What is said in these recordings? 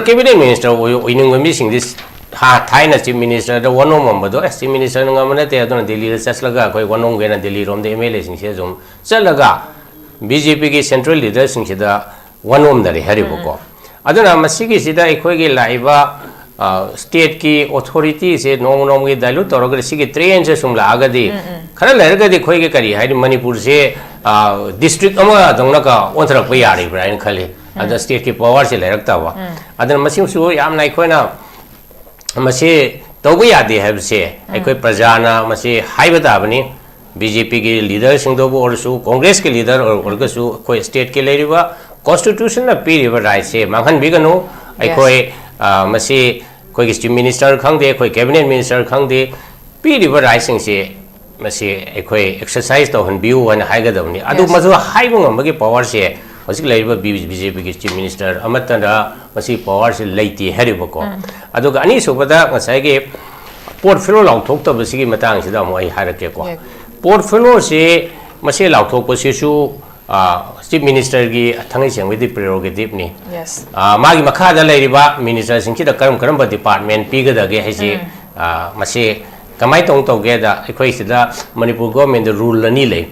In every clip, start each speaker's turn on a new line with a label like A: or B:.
A: cabinet minister oining mi sing this ha Thai na chief minister the one of do chief minister nga mana te adon Delhi chaslaga koi one of gena Delhi rom de MLA sing se zum chalaga BJP ki central leader sing sida one of da hari boko adona masigi sida ekhoi gi laiba state ki authority se nom gi dalu torog sigi train se sum la agadi khara lerga di khoi gi kari hai Manipur se district ama dongna ka ontrak pa yari brain khali ada state ki power se lerakta wa adana masim su yam nai khoina mase tobu yadi hai se ekhoi prajana mase haibata bani BJP ki leader sing do or su Congress ki leader or ga su khoi state ke leriwa constitution na piriwa right se manghan biganu ekhoi mase khoi ki chief minister khangde khoi cabinet minister khangde piriwa right sing se mase ekhoi exercise to han biu wan haiga dawni adu mazu haibung amagi power se hosik leriwa BJP ki chief minister amatanda masi power se leiti heribako adu ga ani subada ngasai ge portfolio lauthok to basi gi matang sida mo ai harake ko portfolio se mase lauthok po se su chief minister gi thangai seng with prerogative ni
B: yes
A: magi makha da leriba minister sing ki da karam department pi ga da ge haji mase kamai tong to ge da ekhoi sida Manipur government the rule ani le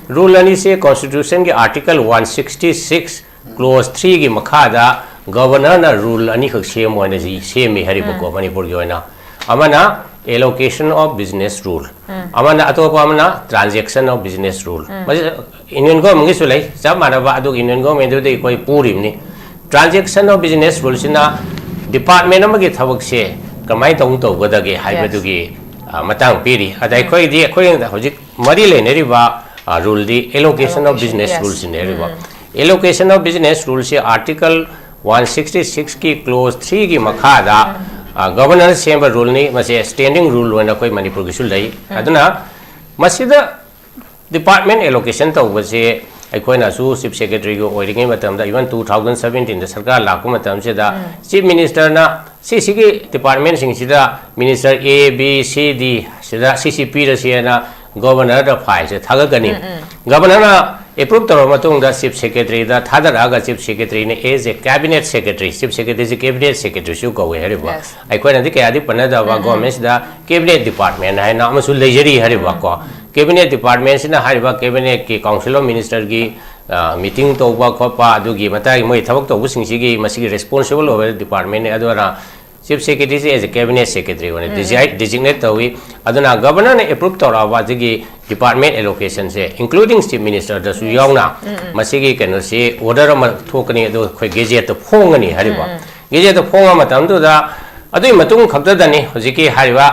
A: rule ani se constitution ki article 166 clause 3 gi makha da governor na rule ani khak se mo na ji se mi hari ko Manipur gi oina amana allocation of business rule amana atopa amana transaction of business rule Indian government gi sulai samana ba adu Indian government de koi purim ni transaction of business rule sina department amagi thabak se kamai tong to goda ge haibadu gi matang piri adai khoi di khoi hojik mari le neri ba rule di allocation of business rules in neri ba allocation of business rules se article 166 ki clause 3 gi makha da governor chamber rule ni mase standing rule wana koi Manipur gi sul dai aduna masida department allocation to base aikoina su chief secretary go oiringai matam da even 2017 da sarkar lakku matam se da chief minister na Secy ki department sing sida minister A B C D sida CCP da se na governor da file se thaga gani governor na approve tor matung da chief secretary da thadar aga chief secretary ne as a cabinet secretary chief secretary is cabinet secretary su ko we hariba aikoina di kaya di panada wa government da cabinet department hai na amasu lejari hariba ko cabinet department sina hariba cabinet ki council of minister gi meeting to ba khopa adugi matai moi thabak to busing sigi masigi responsible over department ne adora chief secretary as a cabinet secretary one designate tawi aduna governor ne approve tora wa jigi department allocation se including chief minister da su yauna masigi keno se order ma thokani adu khoi gazette to phongani hariba gazette to phonga matam do da adui matung khakda dani hojiki hariba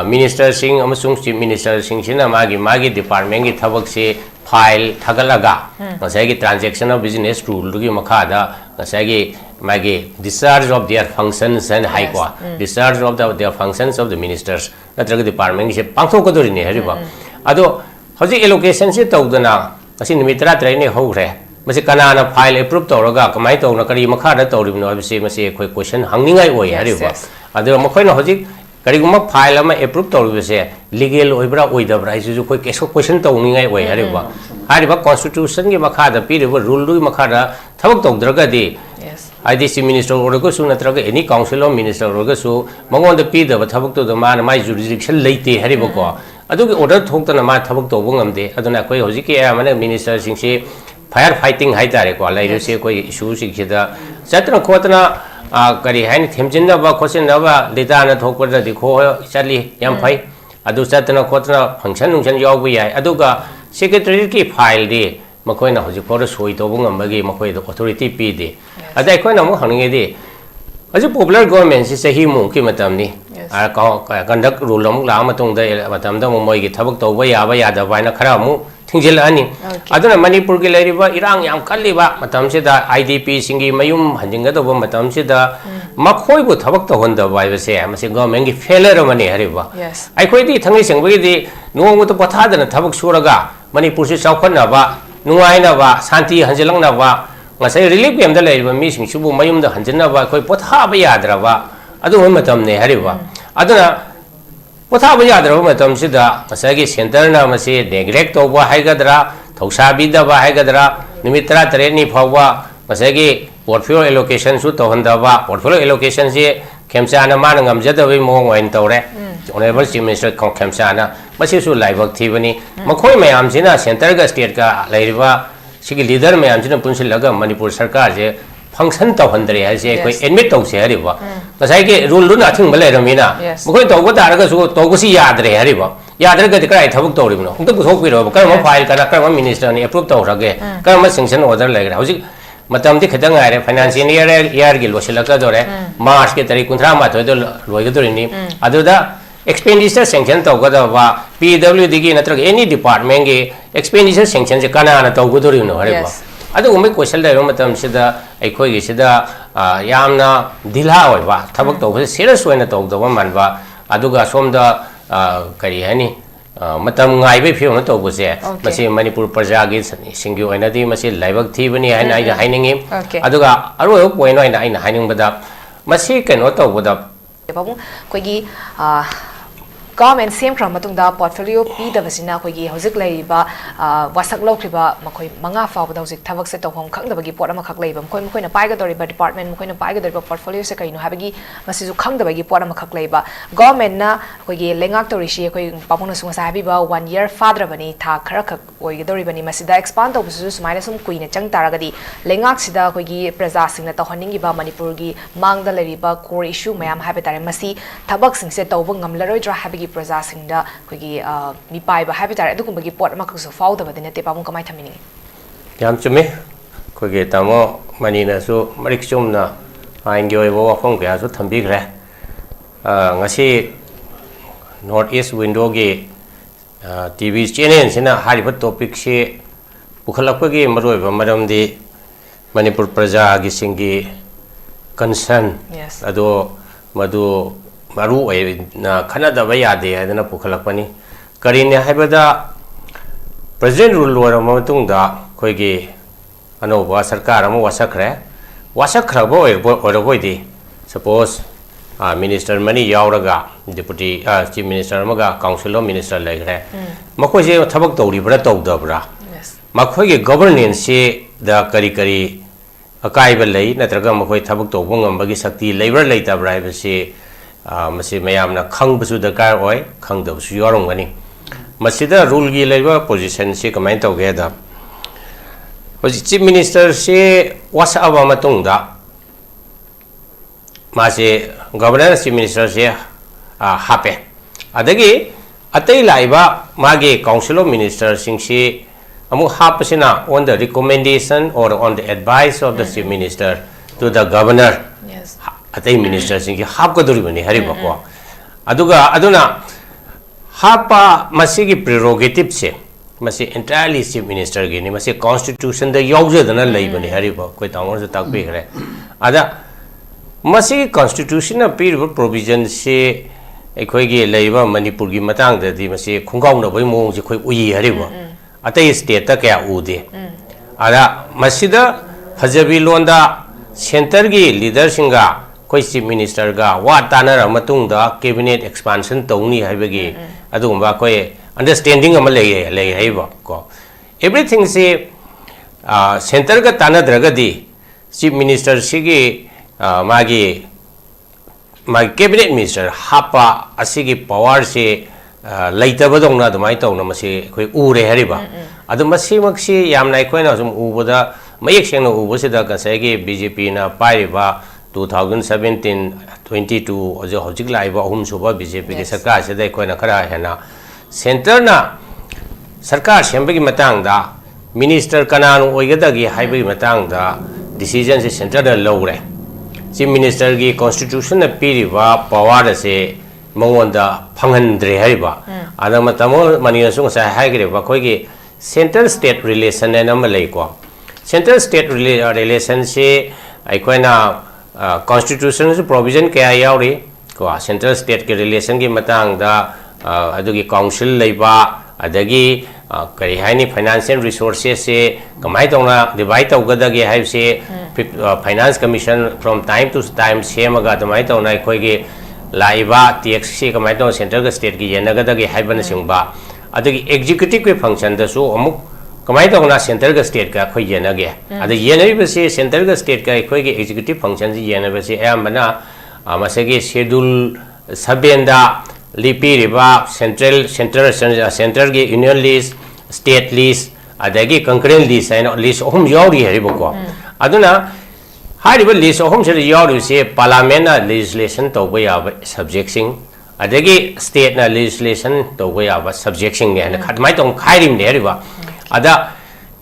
A: minister sing amasung chief minister sing sina magi department gi thabak se file thagalaga ngasai gi transaction of business rule gi makha da ngasai gi magi discharge of their functions and high qua discharge of their functions of the ministers natraga department gi se pangthok kodori ne hariba ado hoji allocation se tawdana asi nimitra trai ne hore mase kanana file approve tawraga kamai tawna kari makha da tawribno abse mase khoi question hangningai oi hariba ado makhoi na hoji kariguma file ama approve tawribse legal oibra oidabra isu khoi keso question tawningai oi hariba hariba constitution gi makha da piriba rule gi makha da thabak tawdraga di IDC minister orga su natraga any council of minister orga su mangon da pi da thabak to da man mai jurisdiction leite hariba ko adu gi order thok na ma thabak to bungam de aduna koi hoji ke amane minister sing se fire fighting hai tare ko lai se koi issue sing se da chatra khotna kari hain themjin da ba khosin da ba data na thok da dikho chali yam phai adu chatra khotna function nungchen yaw bu yai adu ga secretary ki file de makoi na hoji for soi to bungam bagi makoi da authority pi de adai koi na mo hange de aje popular government si sahi mu ki matam ni conduct rule am la matung da matam da moi gi thabak to ba ya da ba na khara mu thingjil ani aduna Manipur gi leriba irang yam kalliba matam se da IDP singi mayum hanjinga do matam se da makhoi bu thabak to hon da ba se amase government gi failure mani hariba ai khoi di thangi seng bagi di nuang to patha da thabak suraga Manipur se chaukhna ba nuai na ba santi hanjilang na ba ngasai relief game da leriba mi sing subu mayum da hanjina ba khoi patha ba yadra ba adu hon matam ne hariba aduna potha ba yadra matam sida ngasai center na mase neglect to ba haigadra thausa bi da ba haigadra nimitra tare ni phawa ngasai portfolio allocation su to handaba portfolio allocation se khemchana man ngamjadawi mong wain tawre honorable chief minister khemchana masi su laibak thibani makhoi mayam sina center ga state ga lairiba sigi leader mayam sina punsilaga manipur sarkar je function to handre ha se koi admit to se hariba kasai ke rule lu na thing bale ramina makhoi to ga taraga su to gusi yadre hariba yadre ga dikrai thabuk to ribno ung to thok piro karma file kana karma minister ni approve to rage karma sanction order lagira hauji matam di khadang are financial year gi losilaka dore march ke tari kunthra ma thoi do loi ga ni aduda expenditure sanction to ga da ba pwd gi natra any department gi expenditure sanction je kana na to go no hare ba adu umai question da matam sida ai khoi gi sida yamna dilha oi ba thabak to ba serious oina to do man ba aduga somda kari hani matam ngai be phiu na to bu se masi manipur praja gi singyu oina di masi laibak thibani haina ai hainingi aduga aro point oina ai haining bada masi keno to boda
B: babu koigi government same from matungda portfolio p da basina koigi hojik leiba wasak lokriba makoi manga fa ba hojik thabak se tohom khangda bagi pot ama khak leiba mkoi na pai ga dori ba department mkoi na pai ga dori ba portfolio se kaino habagi masi ju khangda bagi pot ama khak leiba government na koigi lengak tori shi koi papung na sunga sabi ba 1 year father bani tha khara khak oi ga dori bani masi da expand to busu sumaina sum kuina chang taragadi lengak sida koigi praja singna to haningi ba manipur gi mangda leriba core issue mayam habi tare masi thabak sing se tawba ngamlaroi dra habagi praja singda koigi mi pai ba habi tare adugum bagi pot ma khsu fau da badine te papung kamai thamini
A: yam chume koigi tamo manina su marik chumna aingyo bo wafong kya su thambi gre ngasi north east window gi TV channel sina hariba topic se pukhalakpagi maroi ba maramdi manipur praja gi singi concern ado madu maru na khanada ba yade adana pukhalakpani karine haibada president rule wara matungda koigi anoba sarkar ama wasakhra bo di suppose minister mani yauraga deputy chief minister amaga council of minister legre makoi je thabak tawri bra tawdabra makoi ge governance se da kari akai ba lei natraga makoi thabak tawbong ngambagi sakti labor leitabra ba se masi mayamna khangbusu dakar oi khangdabsu yorong gani masida rule gi leiba position se kamai tawge da chief minister se wasa aba matungda mase governor chief minister se hape adagi atai laiba mage council of ministers singsi amu hapsina on the recommendation or on the advice of the chief minister to the governor atai minister singki hap kaduri bani hariba ko aduga aduna hapa masigi prerogative se masi entirely chief minister gi ni masi constitution da yawjadana leibani hariba koi tangor se takbe gre ada masi constitution na pir provision se ekhoi gi leiba manipur gi matang da di masi khungkaw na bai mong je khoi ui hariba atai state ta kya ude ada masida hajabi londa center gi leader singa koi chief minister ga wa tanar matung da cabinet expansion tawni haibagi adugumba koi understanding ama lei haiba ko everything se center ga tanadraga di chief minister sigi magi cabinet minister hapa asigi power se laita badong na dumai taw na masi koi ure hariba adu masi maksi yamna koi na sum uboda mayek seng na ubose da kasai ge BJP na paiba 2017 22 ojo hojik laiba ahum suba BJP ge sarkar se dai koi na khara hena center na sarkar sembagi matang da minister kanan oigada gi haibagi matang da decision se center da logre chief minister gi constitution na piriba power se mongonda phangandre hariba adama tamo mani sung sa haigre ba koi gi center state relation na malai ko center state relation se aikoina constitution provision kaya yauri ko center state ke relation gi matang da adugi council leiba adagi kari haini financial resources se kamai tongna divide tawgada gi haib se finance commission from time to time semaga tamai tawna khoi gi laiba tax se kamai tong center ga state gi yenagada gi haibana singba adagi executive ke function da su amuk कमाई तौना centre का state का कोई येनगे अदे येनरिबसे centre का state का कोई के executive function जी येनबसे अयमना मसेगे शेड्यूल 7 दा लिपिरिबा सेंट्रल के यूनियन लिस्ट स्टेट लिस्ट अदगी कंकरेंट लिस्ट है लिस्ट अहम यावरी हरिबको अदुना हारिबा लिस्ट अहम से यावरिसे पार्लियामेंट लेजिस्लेशन तौबा याबा सब्जेक्ट्सिंग अदगी स्टेट ना लेजिस्लेशन तौबा याबा सब्जेक्ट्सिंग ने खदमाई तौं खाइरिम ने हरिबा अदा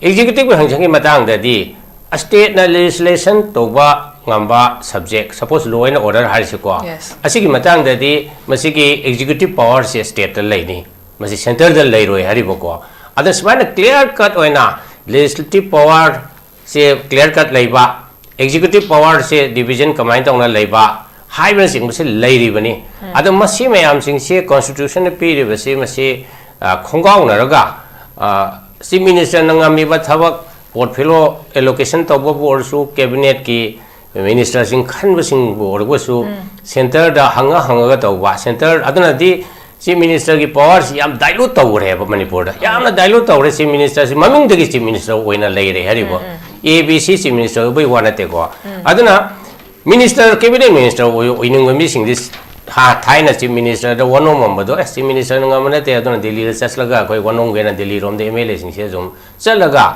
A: एग्जीक्यूटिव हंजंगी मतंग ददी स्टेट ना लेजिस्लेशन तौबा ngamba subject suppose law and order harisi ko asigi matang da di masigi executive power se state la ni masi center da lai roi hari boko others when clear cut oina legislative power se clear cut laiba executive power se division kamai tawna laiba hybrid sing masi lai ri bani ada masi mayam sing se constitution pe ri basi masi khonggaw na raga si minister nangami ba thabak portfolio allocation tawba board su cabinet ki minister sing khan basing board su center da hanga tawba center aduna di chief minister ki powers yam dilute tawre ba manipur da yam na dilute tawre chief minister si maming de chief minister oina lai re hari bo abc chief minister bai wana te ko aduna minister cabinet minister oining mi sing this ha thaina chief minister da one om ba do chief minister nga mana te aduna delhi ra chaslaga koi one om ge na delhi rom de mla sing se zum chalaga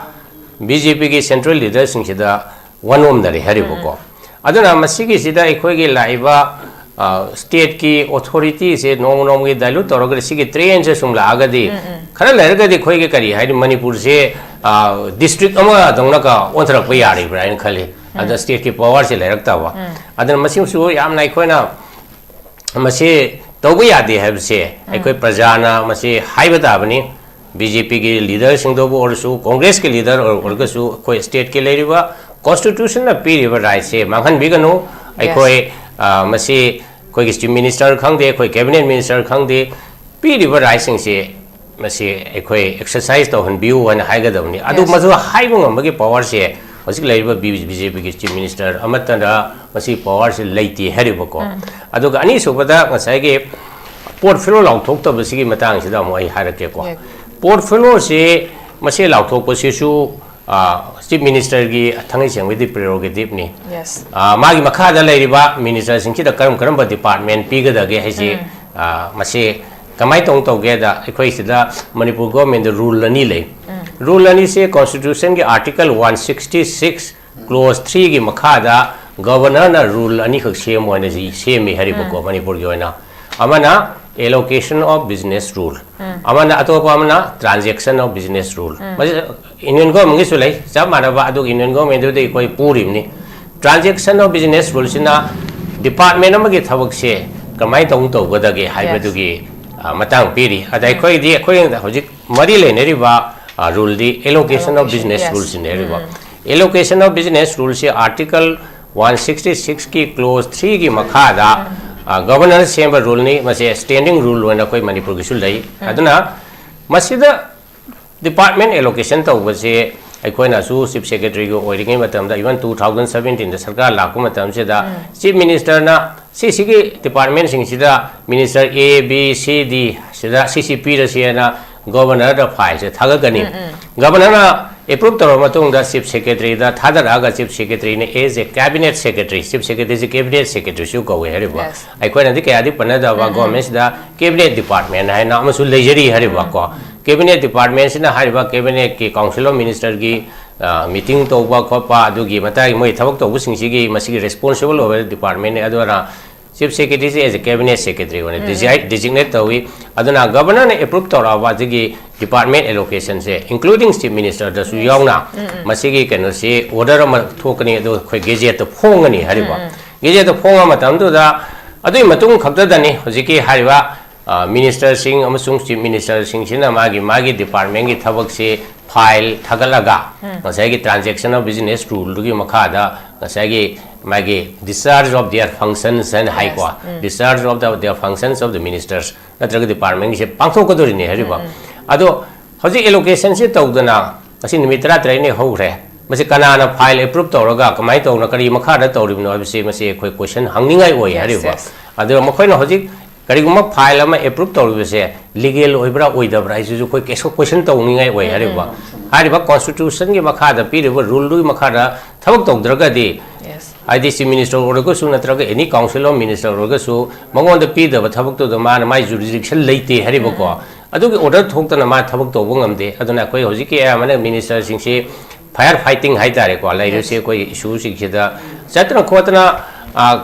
A: bjp ki central leader sing se da one om da re hari bo ko aduna masigi sida ekhoi ge laiba state ki authority se nom ge dalu torogre sigi train se sumla agadi khara lerga di khoi ge kari hai manipur se district ama dongna ka ontrak pa yari brain khali ada state ki power se lerak ta wa aduna masim su yam nai khoi na masi togu yadi hai se ekhoi prajana masi hai bata bani bjp ki leader sing do or su congress ke leader or ga su khoi state ke leriba constitution na period right se manghan bigano aikoi masi koi chief minister khangde koi cabinet minister khangde period right sing se masi aikoi exercise to han view wan haiga dawni adu mazu haibung amagi power se hosik laiba bjp ki chief minister amatanda masi power se laiti haribako adu ga ani subada ngasai ge portfolio lauthok to basi gi matang sida mo ai harake ko portfolio se masi lauthok pasi su chief minister gi thangai seng with prerogative ni
B: yes
A: magi makha da lairiba minister sing ki da karam department pi ga da ge haji masi kamai tong to ge da ekhoi sida manipur government the rule ani le rule ani se constitution ge article 166 clause 3 gi makha da governor na rule ani khak se mo na ji se mi hari ko manipur gi oina amana allocation of business rule amana atopa amana transaction of business rule Indian government is like Samana Indian government do they quite poor in transaction of business rules in a department of Gitavokse, Kamaiton to Godagi, Hybedugi, Matang Piri, at I quite the according to Hojik Marile Neriva rule the allocation of business rules in Neriva. Allocation of business rules article 166 ki clause 3 ki Makada governor's chamber rule ni must a standing rule when a koi Manipur Gisulai. Aduna Masida department allocation to was a Equina Su, chief secretary go waiting in Matam, even 2017, the Sarkar Lakumatam Seda, chief minister na Secy department sing Sida, minister A, B, C, D, Sida, CCP, the Siena, governor of Files, Tagagani. Governor approved the Romatung, the chief secretary, the Tadaraga chief secretary is a cabinet secretary, chief secretary is a cabinet secretary, you go Hariba. I quite the Kadi Panada Gomez, the cabinet department, I now Masu Leisure Haribako. Cabinet departments in the Hariba cabinet council of minister gi meeting to work pa adugi matai moi thabak to busing sigi masigi responsible over department adura chief secretary as a cabinet secretary one designate to we aduna governor ne approve to ra jigi department allocation se including chief minister da su yauna masigi kanu se order ma thokani adu khoi gazette to phongani hariba gazette to phonga matam du da adui matung khakda dani hojiki hariba minister sing amasung chief minister sing sina magi department gi thabak se file thagalaga ngasai gi transaction of business rule gi makha da ngasai gi magi discharge of their functions and high qua discharge of their functions of the ministers natraga department gi se pangthok kodori ne hariba ado hoji allocation se tawdana asi nimitra traine hore masi kanana file approve tawraga kamai tawna kari makha da tawribno abise masi khoi question hangningai oi hariba ado makhoi na hoji Kariguma file ama approve to legal oibra oidabra isu koi question to ningai oi hariba हारिबा constitution के मखादा पीरिबा rule दुई मखादा थबक तौद्रगदी आईडीसी minister ओरगसु नत्रग एनी काउंसिल ऑफ मिनिस्टर ओरगसु मंगोंद पीदब थबक तो मान माय जुरिडिक्शन लेते हरिबको अदुगी ऑर्डर थोक्तना मा थबक तौब ngamde aduna koi hojiki amane minister singsi fire fighting haitare ko lairuse koi issue singida chatra khotna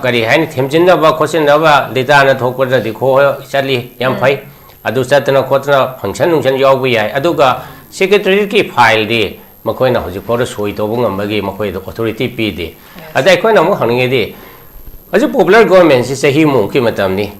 A: kari hain themjinna ba khosinna ba data na thokpada dikho chali yam phai adu chatra khotna function nungchen yawbu yai aduga secretary ki file di makoi na hoji for soi to ngambagi makoi do authority pi di adai koi na mo haninge di aje popular government si sahi mu ki matam ni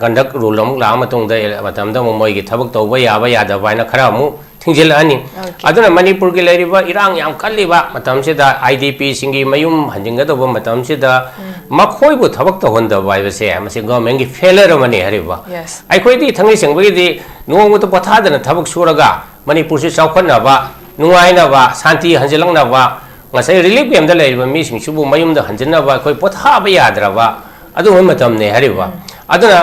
A: conduct rule amuk la matung da matam da moi gi thabak to ba ya da ba na khara mu thingil ani aduna manipur gi leriba irang yam kalliba matam se da idp singi mayum hanjinga do ba matam se da makhoi bu thabak to honda ba se amase government gi failure mani hariba ai khoi di thangi sengba gi di nong mu to patha da thabak suraga manipur se chaukhna ba nungai na ba santi hanjilang na ba ngasai relief yam da leriba mi sing subu mayum da hanjina ba khoi patha ba yadra ba adu hon matam ne hariba aduna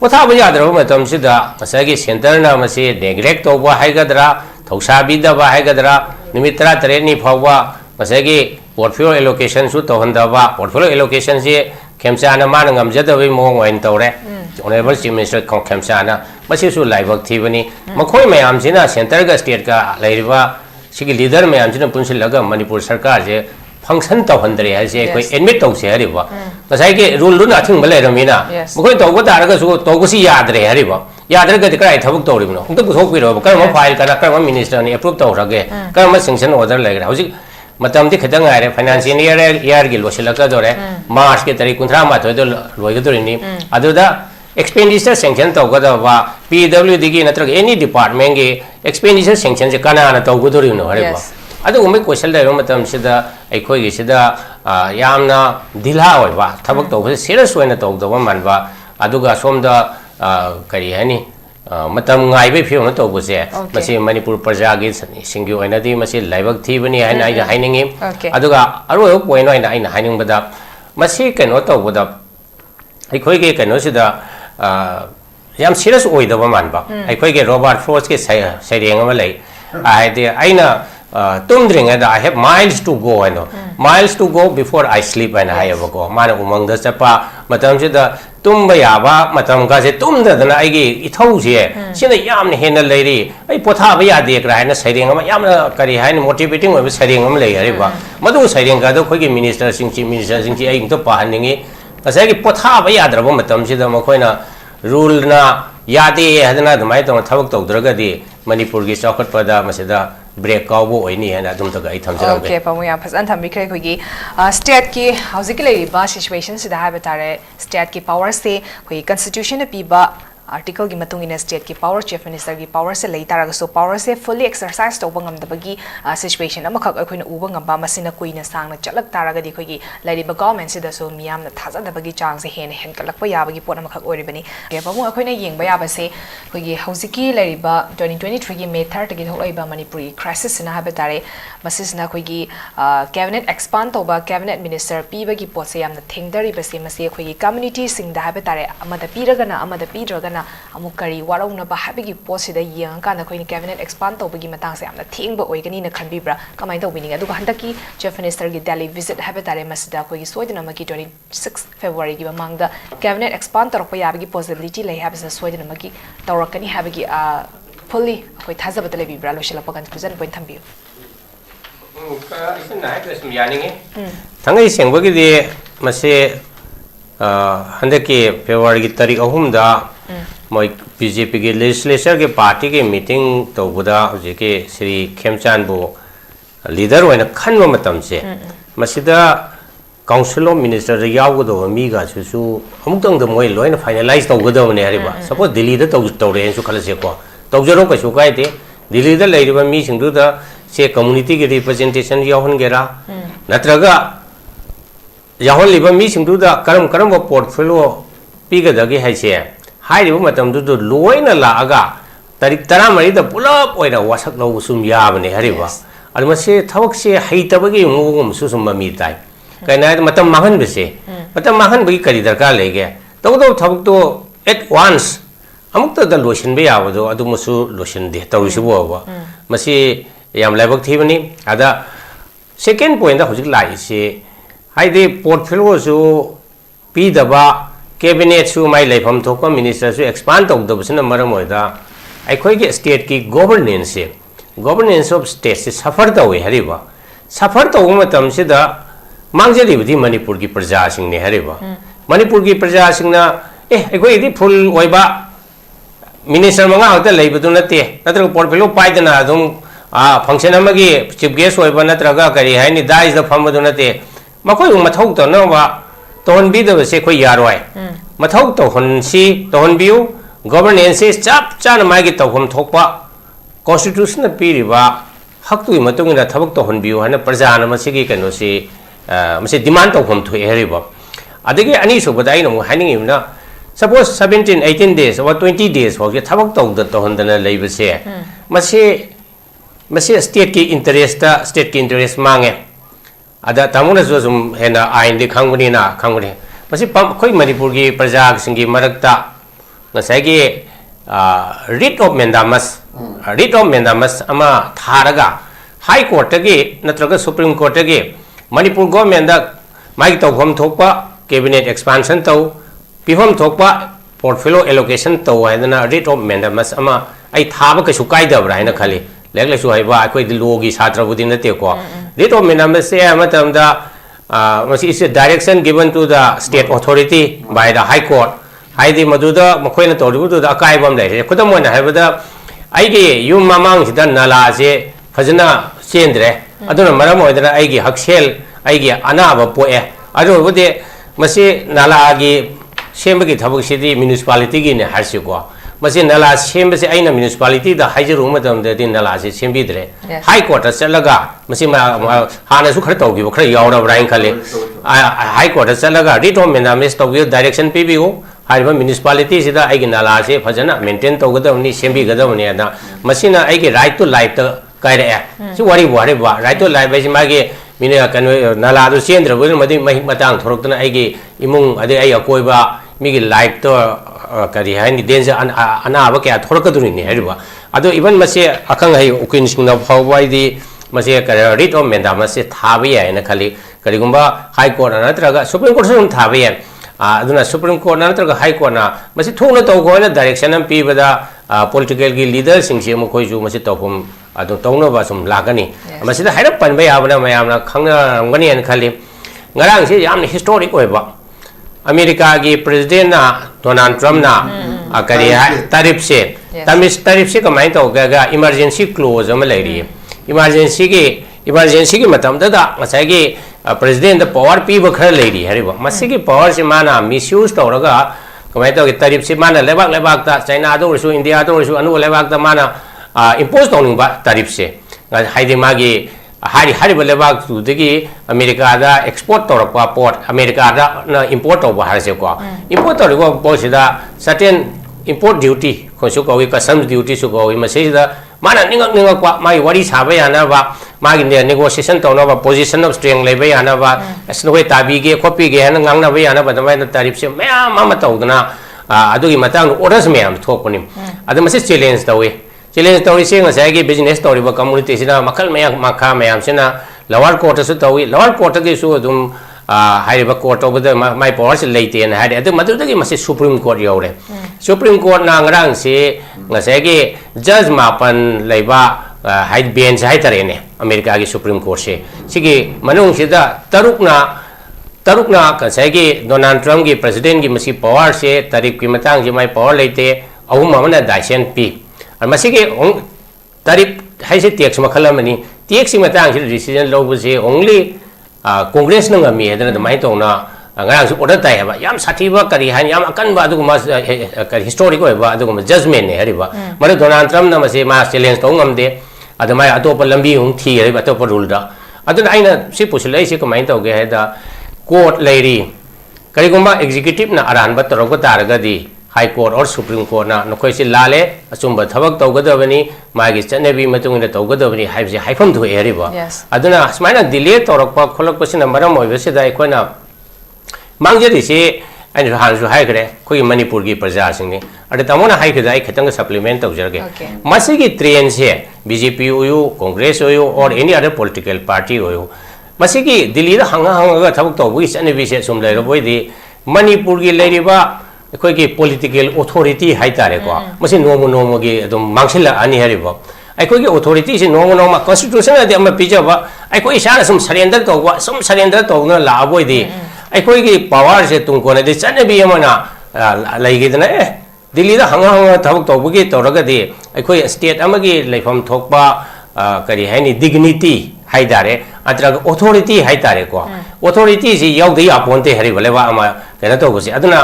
A: potha ba yadra matam sida ngasai center na mase neglect to ba haigadra thausabi da ba haigadra nimitra tare ni phawwa ngasai portfolio allocation su to honda ba portfolio allocation se khemsa na man ngamjada bai mong wain tawre honorable chief minister khemsa na mase su laibak thibani makhoi mayam sina center ga state ka lairiba sigi leader mayam sina punsil laga manipur sarkar je function to handre ha se koi admit to se hariba ngasai ke rule lu na thing bale ramina mokoi to ba taraga su to ko si yadre hariba yadre ga dikrai thabuk to ribno ung to buthok pi ro kar ma file kana kar ma minister ni approve to rage kar ma sanction order lagira hoji matam di khadang are financial year gi losilaka dore march ke tari 13 ma to do loi ga dore ni aduda expenditure sanction to ga da ba pwd gi natrag any department gi expenditure sanction je kana na to go dore no hariba adu umai question da matam sida aikoi gi sida yamna dila oi ba thabak to se serious oina to do man ba aduga somda kari hani matam ngai be phiu na to bu se masi manipur praja gi singyu oina di masi laibak thi bani haina ai hainingi aduga aro point oina ai haining bada masi keno to bada aikoi gi keno sida yam serious oi da man ba aikoi gi robert frost ke sai reng ma lai ai de aina tumdring and I have miles to go I know miles to go before I sleep and I have go mana umang da chapa matam se da tumba ya ba matam ka se tum da na ai gi ithau se sina yam ne hena leiri ai potha ba ya de kra na saireng ma yam na kari hai motivating oi saireng am lei ari ba madu saireng ka do khoi gi minister sing chi ai to pa haningi asai gi potha ba ya dra ba matam se da ma khoi na rule na ya de hadna da mai to thabak to draga di manipur gi chaukat pa da masida break kawo oini hena dum to gai tham jara
B: okay pamu ya phasan tham bikre khoi gi state ki housing le ba situation sida ha betare state ki power se khoi constitution ne pi ba article gi matung in state ki power chief minister gi power se lei taraga so power se fully exercise to bangam da bagi situation ama khak khoi na uba ngamba masina kuina sang na chalak taraga di khoi gi lari ba government se da so miam na thaja da bagi chang se hen kalak pa ya bagi pot ama khak ori bani ke pamu khoi na yeng ba ya ba se khoi gi housiki lari ba 2023 gi May 3 gi tholai ba manipuri crisis na ha betare masis na khoi gi cabinet expand to ba cabinet minister pi ba gi pot se yam na thengdari ba se mase khoi gi community sing da ha betare amada piraga na amada pidraga na amukari warong ba habigi post da yang kana khoi ni cabinet expand to bagi matang se amna thing ba oigani na khanbi bra kamai to bining adu handaki chief minister gi Delhi visit habitare masida khoi gi soidina maki 26 February gi bamang da cabinet expand to ko yabigi possibility lei habisa soidina maki tawrakani habigi fully khoi thazaba tele bi bra lo shila pakan kujan point thambi
A: isin na ha sum yaningi thangai sengbagi di mase handaki February gi tarik ahum da moi BJP के legislature के party के meeting तो बुदा जे श्री खेमचान बो leader होना खन मतम से मसिदा काउंसिल ऑफ मिनिस्टर यावगदो मीगा सुसु अमुक्तंग द मोय लोइन फाइनलाइज तौगदोने हरिबा सपोज दिल्ली द तौरे सु खलसे को तौजरो कसु कायते दिल्ली द लेरिबा मी सिंगदु द से कम्युनिटी के रिप्रेजेंटेशन यावहन गेरा नत्रगा यावहन लिबा मी सिंगदु द करम पोर्टफोलियो पीगदगे हाइसे हाइरिबो मतम दु लोइना लागा तारिक 13 द पुलप ओइना वासक लो सुम याबने हरिबा अलमसे थवक से हैतबगे मुगम सुसुम मी ताइ कना मतम माहन बसे मतम माहन बगी करी दरकार लेगे तो थवक तो एट वंस अमुक द लोशन बे याबदो अदुमसु लोशन दे तौरिसबो masi yam level thibani ada second point da hojik lai se haide portfolio su pi daba cabinet su mai leifam thokpa minister su expand tok da busna maram oida ai khoi ge state ki governance of state se suffer da we hariba suffer to matam se da mangjali budi manipur ki praja sing ne hariba manipur ki praja sing na ai di full oiba minister manga hota leibudu nate natra portfolio paidana adum function amagi chief guest oiba natraga kari haini da is the famadu nate makoi mathau to no ba ton bi da se khoi yaroi mathau to hon si ton biu governance chap chan mai gi to hom thokpa constitution pi riba hak tu matung na thabak to hon biu hana praja na masigi kano si mase demand to hom thui heriba adigi ani so badai no haning na suppose 17 18 days or 20 days ho ge thabak to da to hon dana leibe se mase state ki interest mange ada tamuna so sum hena ain di khanguni na khanguni masi khoi manipur gi praja singi marakta ngasai gi writ of mandamus ama tharaga high court gi natraga supreme court gi manipur government da mai to hom thokpa cabinet expansion to pihom thokpa portfolio allocation to haidana writ of mandamus ama ai thaba ka su kai da bra ina khali lekle su haiba akoi di logi satra budin na te ko writ of mandamus se amatam da masi is a direction given to the state authority by the high court haidi maduda makhoina tawdu da akai bam lai khudam ona haibada aigi yum mamang sidan nala se phajana cendre aduna maram oidana aigi haksel aigi anaba poe adu bode masi nala gi sembagi thabak sidi municipality gi ne harsi ko masi nala sembase aina municipality da haijiru madam de din nala se sembidre high court chalaga masi hana su khar tawgi khar yawra brain khale high court chalaga writ of mandamus tawgi direction pbu hariba municipality sida aigi nala se phajana maintain tawgadawni sembi gadawni ada masina aigi right to life ta kaire si wari ba right to life is magi mina kan nala do sendra bu madi mahi matang thorokna aigi imung ade ai akoiba migi life to kari hani danger ana ba kya thorokaduni ne hariba ado even mase akang hai ukin singna phawai di mase kare writ of mandamus se thabi ya na khali karigumba high court anatraga supreme court sun thabi ya aduna supreme court natraga high court na masi thongna to go na direction am pi bada political gi leader sing se mo khoi ju masi tawhum adu tawna ba sum lagani masi da hairap pan ba yabna mayamna khangna ngani an khali ngarang se yamni historic oi ba america gi president na donald trump na akari tarif se tarif se kamai to ga emergency clause am lairi emergency gi matam da ngasai gi president the power pi ba khar lairi hariba masigi power se mana misuse tawraga kamai to tarif se mana lebak ta china do su india do su anu lebak ta mana impose tawning ba tarif se haidi magi hari lebak tu degi america da export tawrakpa port america da na import tawba har se ko import tawrigo po sida certain import duty ko su ko customs duty su ko mase da mana ningak pa mai wari sabe yana ba magi negotiation tawna ba position of strength lebe yana ba asnoi tabi ge copy ge han ngangna ba yana ba damai tarif se maya mama tawdna adugi matang orders mayam thokpani adu mase challenge tawi se ngasai ge business tawi ba community sina makal makha mayam sina lower court su tawi lower court ge su dum hariba court obada mai power se leite na hade adu madu ge mase supreme court yaure supreme court na ngrang se ngasai ge judge mapan leiba high bench hai tare ne america ge supreme court se sigi manung sida tarukna ka sai ge donald trump ge president ge masi power se tarif ki matang je mai power leite ahum amana daisen pi masigi tarif hai se tax makhalamani tax matang se decision lobu se only congress nang ami edana mai to na ngarang su order tai ba yam sathiba kari han yam akan ba adu ma historical ba adu ma judgment ne hariba mare donald trump na mase ma challenge to ngamde adu mai atopa lambi hung thi hariba atopa rule da adu aina si pusilai se kamai to ge haida court lady kari gumba executive na aran ba torogo taraga di high court or supreme court na no koisi lale asumba thabak tawgadabani magi chanebi matungina tawgadabani haibse haifam thu hariba aduna smaina delay torokpa kholokpa sina maram oibese da ikona mangjari se ꯑꯩꯅꯁꯨ ꯍꯥꯟꯅꯁꯨ ꯍꯥꯏꯈ꯭ꯔꯦ ꯑꯩꯈꯣꯏꯒꯤ ꯃꯅꯤꯄꯨꯔꯒꯤ ꯄ꯭ꯔꯖꯥꯁꯤꯡꯅꯤ ꯑꯗ ꯇꯥꯃꯣꯅ ꯍꯥꯏꯈꯤꯕꯗ ꯑꯩ ꯈꯤꯇꯪ ꯁꯄ꯭ꯂꯤꯃꯦꯟ ꯇꯧꯖꯔꯒꯦ ꯃꯁꯤꯒꯤ ꯇ꯭ꯔꯦꯟꯁꯦ BJP ꯑꯣꯏꯌꯨ ꯀꯣꯡꯒ꯭ꯔꯦꯁ ꯑꯣꯏꯌꯨ or any other political party ꯑꯣꯏꯌꯨ ꯃꯁꯤꯒꯤ ꯗꯤꯜꯂꯤꯗ ꯍꯪꯉꯒ ꯊꯕꯛ ꯇꯧꯕꯒꯤ ꯆꯠꯅꯕꯤꯁꯦ ꯁꯨꯝ ꯂꯩꯔꯕꯣꯏꯗꯤ ꯃꯅꯤꯄꯨꯔꯒꯤ ꯂꯩꯔꯤꯕ ꯑꯩꯈꯣꯏꯒꯤ ꯄꯣꯂꯤꯇꯤꯀꯦꯜ ꯑꯣꯊꯣꯔꯤꯇꯤ ꯍꯥꯏꯇꯥꯔꯦꯀꯣ ꯃꯁꯤ ꯅꯣꯡꯃꯒꯤ ꯑꯗꯨꯝ ꯃꯥꯡꯁꯤꯜꯂꯛꯑꯅꯤ ꯍꯥꯏꯔꯤꯕ ꯑꯩꯈꯣꯏꯒꯤ ꯑꯣꯊꯣꯔꯤꯇꯤꯁꯤ ꯅꯣꯡꯃ ꯀꯟꯁꯇꯤꯇ꯭ꯌꯨꯁꯟꯅꯗꯤ ꯑꯃ ꯄꯤꯖꯕ ꯑꯩꯈꯣꯏ ꯏꯁꯥꯅ ꯁꯨꯝ ꯁꯔꯦꯟꯗꯔ ꯇꯧꯕ ꯁꯨꯝ ꯁꯔꯦꯟꯗꯔ ꯇꯧꯗꯨꯅ ꯂꯥꯛꯑꯕꯣꯏꯗꯤ ꯑꯩꯈꯣꯏꯒꯤ ꯄꯋꯥꯔꯁꯦ ꯇꯨꯡ ꯀꯣꯟꯅꯗꯤ ꯆꯠꯅꯕꯤ ꯑꯃꯅ ꯂꯩꯈꯤꯗꯅ ꯗꯤꯜꯂꯤꯗ ꯍꯪꯉ ꯊꯕꯛ ꯇꯧꯕꯒꯤ ꯇꯧꯔꯒꯗꯤ ꯑꯩꯈꯣꯏ ꯁ꯭ꯇꯦꯠ ꯑꯃꯒꯤ ꯂꯩꯐꯝ ꯊꯣꯛꯄ ꯀꯔꯤ ꯍꯥꯏꯅꯤ ꯗꯤꯒꯅꯤꯇꯤ ꯍꯥꯏꯇꯥꯔꯦ ꯅꯠꯇ꯭ꯔꯒ ꯑꯣꯊꯣꯔꯤꯇꯤ ꯍꯥꯏꯇꯥꯔꯦꯀꯣ ꯑꯣꯊꯣꯔꯤꯇꯤꯁꯤ ꯌꯥꯎꯗ ꯌꯥꯄꯣꯟꯇꯦ ꯍꯥꯏꯔꯤꯕ ꯂꯩꯕꯥꯛ ꯑꯃ ꯀꯩꯅꯣ ꯇꯧꯕꯁꯦ ꯑꯗꯨꯅ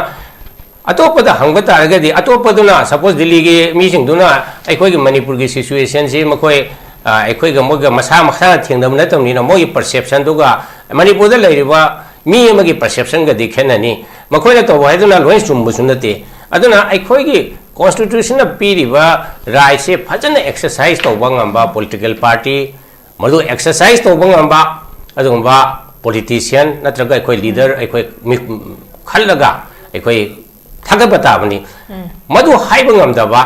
A: ꯑꯇꯣꯞꯄꯗ ꯍꯪꯕ ꯇꯥꯔꯒꯗꯤ ꯑꯇꯣꯞꯄꯗꯨꯅ ꯁꯄꯣꯁ ꯗꯤꯜꯂꯤꯒꯤ ꯃꯤꯁꯤꯡꯗꯨꯅ ꯑꯩꯈꯣꯏꯒꯤ ꯃꯅꯤꯄꯨꯔꯒꯤ ꯁꯤꯆꯨꯋꯦꯁꯟꯁꯤ ꯃꯈꯣꯏ ꯑꯩꯈꯣꯏꯒ ꯃꯣꯏꯒ ꯃꯁꯥꯅ ꯊꯦꯡꯅꯕ ꯅꯠꯇꯕꯅꯤꯅ ꯃꯣꯏꯒꯤ ꯄꯔꯁꯦꯞꯁꯟꯗꯨꯒ ꯃꯅꯤꯄꯨꯔꯗ ꯂꯩꯔꯤꯕ ꯃꯤ ꯑꯃꯒꯤ ꯄꯔꯁꯦꯞꯁꯟꯒꯗꯤ ꯈꯦꯠꯅꯅꯤ ꯃꯈꯣꯏꯅ ꯇꯧꯕ ꯍꯥꯏꯗꯨꯅ ꯂꯣꯏ ꯆꯨꯝꯕꯁꯨ ꯅꯠꯇꯦ ꯑꯗꯨꯅ ꯑꯩꯈꯣꯏꯒꯤ ꯀꯣꯟꯁꯇꯤꯇ꯭ꯌꯨꯁꯟꯅ ꯄꯤꯔꯤꯕ ꯔꯥꯏꯠꯁꯦ ꯐꯖꯅ ꯑꯦꯛꯁꯔꯁꯥꯏꯖ ꯇꯧꯕ ꯉꯝꯕ ꯄꯣꯂꯤꯇꯤꯀꯦꯜ ꯄꯥꯔꯇꯤ ꯃꯗꯨ ꯑꯦꯛꯁꯔꯁꯥꯏꯖ ꯇꯧꯕ ꯉꯝꯕ ꯑꯗꯨꯒꯨꯝꯕ ꯄꯣꯂꯤꯇꯤꯁꯤꯌꯟ ꯅꯠꯇ꯭ꯔꯒ ꯑꯩꯈꯣꯏ ꯂꯤꯗꯔ ꯑꯩꯈꯣꯏ ꯈꯜꯂꯒ ꯑꯩꯈꯣꯏ ꯊꯥꯒꯠꯄ ꯇꯥꯕꯅꯤ ꯃꯗꯨ ꯍꯥꯏꯕ ꯉꯝꯗꯕ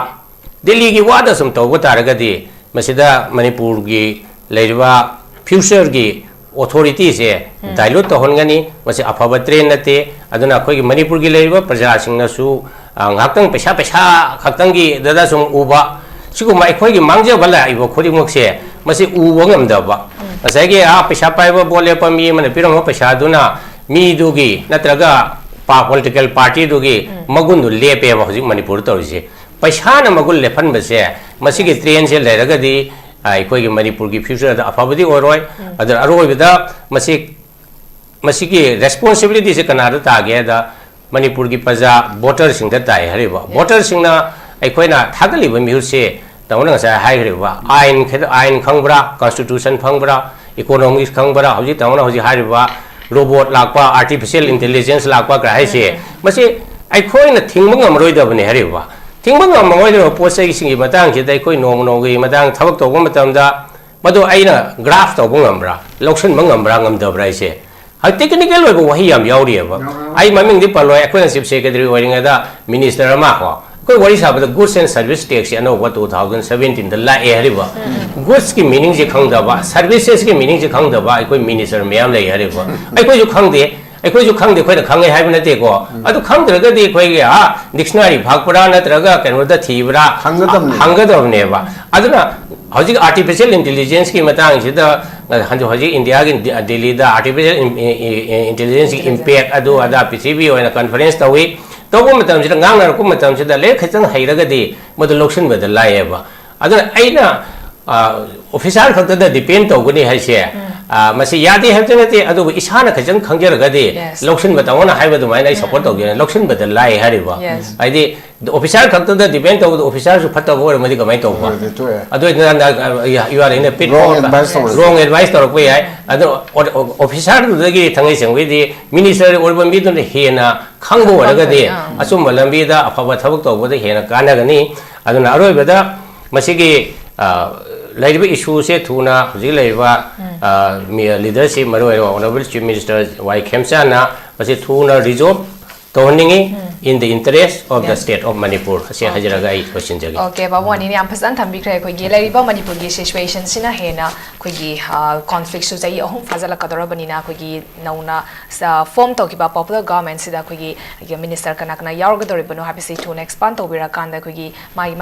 A: ꯗꯤꯜꯂꯤꯒꯤ ꯋꯥꯗ ꯁꯨꯝ ꯇꯧꯕ ꯇꯥꯔꯒꯗꯤ ꯃꯁꯤꯗ ꯃꯅꯤꯄꯨꯔꯒꯤ ꯂꯩꯔꯤꯕ ꯐ꯭ꯌꯨꯆꯔꯒꯤ ꯑꯣꯊꯣꯔꯤꯇꯤꯁꯦ ꯗꯥꯏꯂꯨꯠ ꯇꯧꯍꯟꯒꯅꯤ ꯃꯁꯤ ꯑꯐꯕ ꯇ꯭ꯔꯦꯟ ꯅꯠꯇꯦ ꯑꯗꯨꯅ ꯑꯩꯈꯣꯏꯒꯤ ꯃꯅꯤꯄꯨꯔꯒꯤ ꯂꯩꯔꯤꯕ प्रजाꯁꯤꯡꯅꯁꯨ ꯉꯥꯛꯇꯪ ꯄꯩꯁꯥ ꯈꯛꯇꯪꯒꯤ ꯗꯗ ꯁꯨꯝ ꯎꯕ सिगुमा अखोई मांगजब लाइब खुदिमसे मसी उब ngमदब ngसाइगे पैसा पाइब बोले पमी मन पिरम पैसादुना मीदुगी नत्रगा पॉलिटिकल पार्टी दुगी मगुन लेपे हजिक मणिपुर तौरिसे पैसा न मगुल लेफन बसे मसीगे ट्रेन से लेरगदी अखोई मणिपुर की फ्यूचर अफबदी ओरोय अदर अरोइबदा मसी मसीगे रेस्पॉन्सिबिलिटी से कनादा तागे दा मणिपुर की प्रजा वोटर सिंग ताई हरिबा वोटर सिंगना अखोइना थागलिबा मिहुसे तौना ngसा हाइरिबा आइन खंगब्रा कॉन्स्टिट्यूशन खंगब्रा इकोनॉमिक्स खंगब्रा हजि तौना हजि हाइरिबा रोबोट लाकपा आर्टिफिशियल इंटेलिजेंस लाकपा ग्राइसे मसे अखोइना थिंगबा ngमरोइदबने हरिबा थिंगबा ngमोइदो पोसै सिंगी मतंग से अखोइ नोंगी मतंग थबक तौबा मतंदा मदो आइना ग्राफ तौबा ngमब्रा लौसनबा ngमब्रा ngमदब्रा इसे टेक्निकल वही याम यावरियबा आई ममिंग पलोय अखोइना चीफ सेक्रेटरी ओइरिंगदा मिनिस्टर अमा को कोई वरी साबदा गुड्स एंड सर्विस टैक्स अनोबा 2017 द लाए हरिबा गुड्स की मीनिंग जे खंगदबा सर्विसेस की मीनिंग जे खंगदबा अखोइ मिनिस्टर मयाम लई हरिबा अखोइ जो खंगदे अखोइ खंगे हाइब नते को अदु खंगद्रगदि अखोइ डिक्शनरी भागपरा नत्रगा कनोदा थीबरा हंगदबनेबा अदुना हजिक आर्टिफिशियल इंटेलिजेंस की मतंग सिदा हंजो हजिक इंडिया की दिल्ली दा आर्टिफिशियल इंटेलिजेंस की इंपैक्ट अदु अदा पृथ्वी ओइना कॉन्फ्रेंस तवी तब मतम सिदा ngangnarku matam sida le khachang hairagadi modu loksin bada laeba aduna aina officer khakta da depend tawgani haise masi yadi habjanate adu isana khachang khangjaragadi loksin bada ona haiba du maina support tawgena loksin bada lai hariba aidi officer khakta da depend taw officer su phata bor madi gamai tawba adu you are in a pit wrong advice tawrok yai adu officer du gi thangai sangwi di minister orba mi du hena खंगबो वरगदे असुम लंबीदा अफबा थबक तौबदे हेना कानगनी अदुना अरोइबदा मसिगे लाइबा इशू से थुना हजि लाइबा लीडरशिप मरोय ऑनरेबल चीफ मिनिस्टर वाई खेमसाना मसि थुना रिजॉल्व तोनिंगी in the interest of the state of Manipur se hajaraga ai question jagi
B: okay babu ani ne am phasan thambi khre khoi ge lariba Manipur gi situation sina hena khoi gi conflict su jai ahum fazala kadora banina khoi gi nauna form to ki ba popular government sida khoi gi minister kana kana yaurga dori bano habisi to expand to bira kanda khoi gi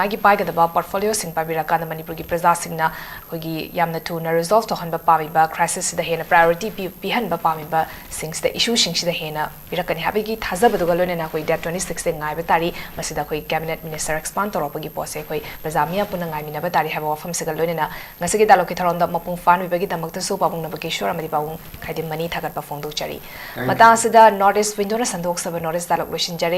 B: magi pai ga da portfolio sing pa bira kanda Manipur gi praja singna khoi gi yamna tu na resolve to hanba pa ba crisis sida hena priority pi hanba pa ba sings the issue sing sida hena bira kan habi gi thazaba do galone na khoi 26 ngai batari masida khoi cabinet minister expand toropogi pose khoi prajamia puna ngai mina batari haba wafam sigal loina ngasigi daloki tharonda mapung fan wibagi damakta su pabung nabakishore amadi pabung khaidim mani thagat pa phongdu chari mata sida north east window na sandok saba north east dalok loshin jare